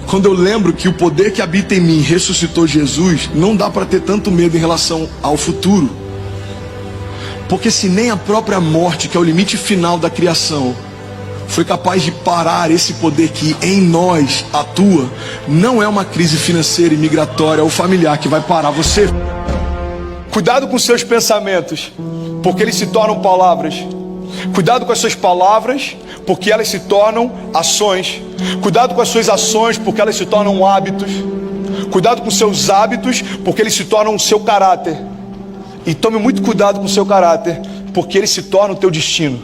Quando eu lembro que o poder que habita em mim ressuscitou Jesus, não dá para ter tanto medo em relação ao futuro. Porque se nem a própria morte, que é o limite final da criação, foi capaz de parar esse poder que em nós atua, não é uma crise financeira, imigratória ou familiar que vai parar você. Cuidado com seus pensamentos, porque eles se tornam palavras. Cuidado com as suas palavras, porque elas se tornam ações. Cuidado com as suas ações, porque elas se tornam hábitos. Cuidado com seus hábitos, porque eles se tornam o seu caráter. E tome muito cuidado com o seu caráter, porque ele se torna o teu destino.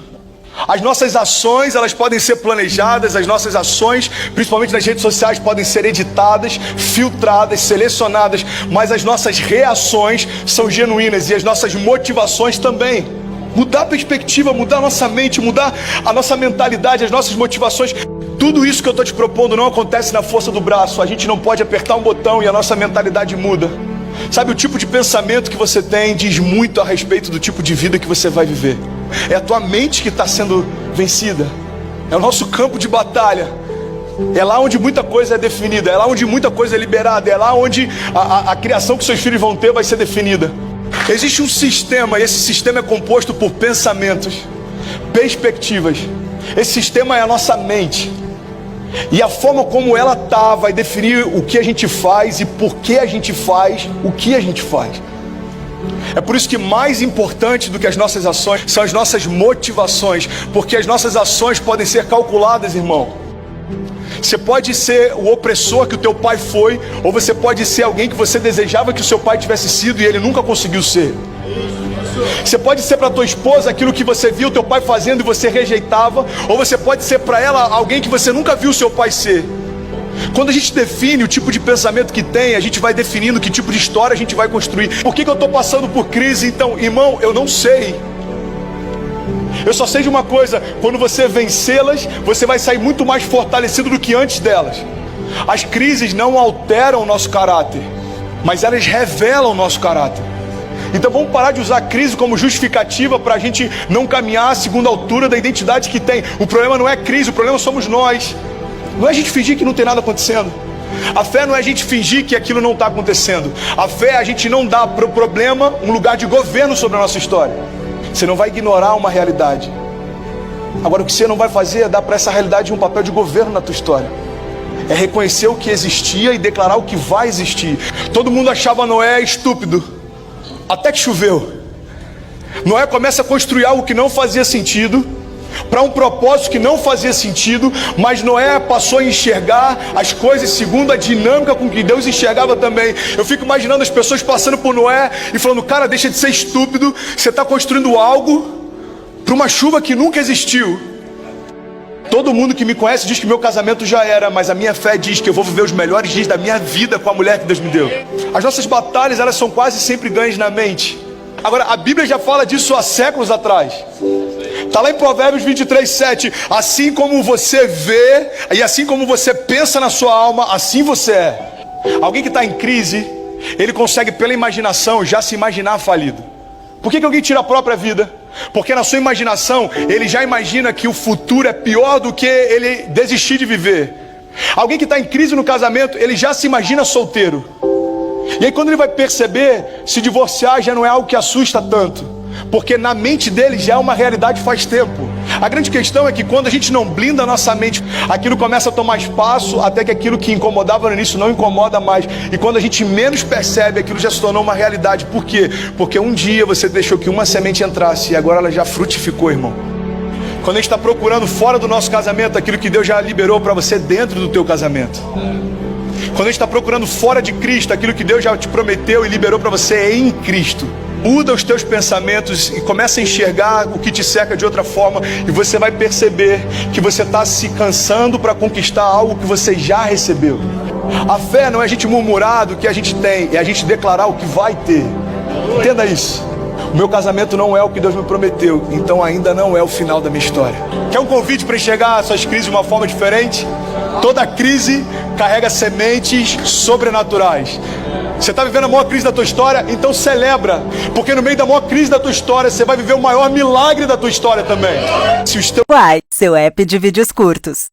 As nossas ações, elas podem ser planejadas, as nossas ações, principalmente nas redes sociais, podem ser editadas, filtradas, selecionadas, mas as nossas reações são genuínas e as nossas motivações também. Mudar a perspectiva, mudar a nossa mente, mudar a nossa mentalidade, as nossas motivações. Tudo isso que eu estou te propondo não acontece na força do braço. A gente não pode apertar um botão e a nossa mentalidade muda. Sabe, o tipo de pensamento que você tem diz muito a respeito do tipo de vida que você vai viver. É a tua mente que está sendo vencida. É o nosso campo de batalha. É lá onde muita coisa é definida. É lá onde muita coisa é liberada. É lá onde a criação que seus filhos vão ter vai ser definida. Existe um sistema, e esse sistema é composto por pensamentos, perspectivas. Esse sistema é a nossa mente. E a forma como ela tá vai definir o que a gente faz e por que a gente faz o que a gente faz. É por isso que mais importante do que as nossas ações são as nossas motivações, porque as nossas ações podem ser calculadas, irmão. Você pode ser o opressor que o teu pai foi, ou você pode ser alguém que você desejava que o seu pai tivesse sido e ele nunca conseguiu ser. Você pode ser para tua esposa aquilo que você viu teu pai fazendo e você rejeitava, ou você pode ser para ela alguém que você nunca viu seu pai ser. Quando a gente define o tipo de pensamento que tem, a gente vai definindo que tipo de história a gente vai construir. Por que eu estou passando por crise? Então, irmão, eu não sei. Eu só sei de uma coisa: quando você vencê-las, você vai sair muito mais fortalecido do que antes delas. As crises não alteram o nosso caráter, mas elas revelam o nosso caráter. Então vamos parar de usar a crise como justificativa para a gente não caminhar segundo a altura da identidade que tem. O problema não é a crise, o problema somos nós. Não é a gente fingir que não tem nada acontecendo. A fé não é a gente fingir que aquilo não está acontecendo. A fé é a gente não dar para o problema um lugar de governo sobre a nossa história. Você não vai ignorar uma realidade. Agora o que você não vai fazer é dar para essa realidade um papel de governo na tua história. É reconhecer o que existia e declarar o que vai existir. Todo mundo achava Noé estúpido, até que choveu. Noé começa a construir algo que não fazia sentido, para um propósito que não fazia sentido, mas Noé passou a enxergar as coisas segundo a dinâmica com que Deus enxergava também. Eu fico imaginando as pessoas passando por Noé e falando: cara, deixa de ser estúpido, você está construindo algo para uma chuva que nunca existiu. Todo mundo que me conhece diz que meu casamento já era, mas a minha fé diz que eu vou viver os melhores dias da minha vida com a mulher que Deus me deu. As nossas batalhas, elas são quase sempre ganhas na mente. Agora, a Bíblia já fala disso há séculos atrás. Está lá em Provérbios 23:7. Assim como você vê e assim como você pensa na sua alma, assim você é. Alguém que está em crise, ele consegue pela imaginação já se imaginar falido. Por que alguém tira a própria vida? Porque na sua imaginação ele já imagina que o futuro é pior do que ele desistir de viver. Alguém que está em crise no casamento, ele já se imagina solteiro. E aí quando ele vai perceber, se divorciar já não é algo que assusta tanto, porque na mente dele já é uma realidade faz tempo. A grande questão é que quando a gente não blinda a nossa mente, aquilo começa a tomar espaço, até que aquilo que incomodava no início não incomoda mais. E quando a gente menos percebe, aquilo já se tornou uma realidade. Por quê? Porque um dia você deixou que uma semente entrasse e agora ela já frutificou, irmão. Quando a gente está procurando fora do nosso casamento aquilo que Deus já liberou para você dentro do teu casamento. Quando a gente está procurando fora de Cristo aquilo que Deus já te prometeu e liberou para você em Cristo. Muda os teus pensamentos e começa a enxergar o que te cerca de outra forma, e você vai perceber que você está se cansando para conquistar algo que você já recebeu. A fé não é a gente murmurar do que a gente tem, é a gente declarar o que vai ter. Entenda isso. O meu casamento não é o que Deus me prometeu, então ainda não é o final da minha história. Quer um convite para enxergar suas crises de uma forma diferente? Toda crise carrega sementes sobrenaturais. Você está vivendo a maior crise da tua história? Então celebra, porque no meio da maior crise da tua história você vai viver o maior milagre da tua história também. Uai, seu app de vídeos curtos.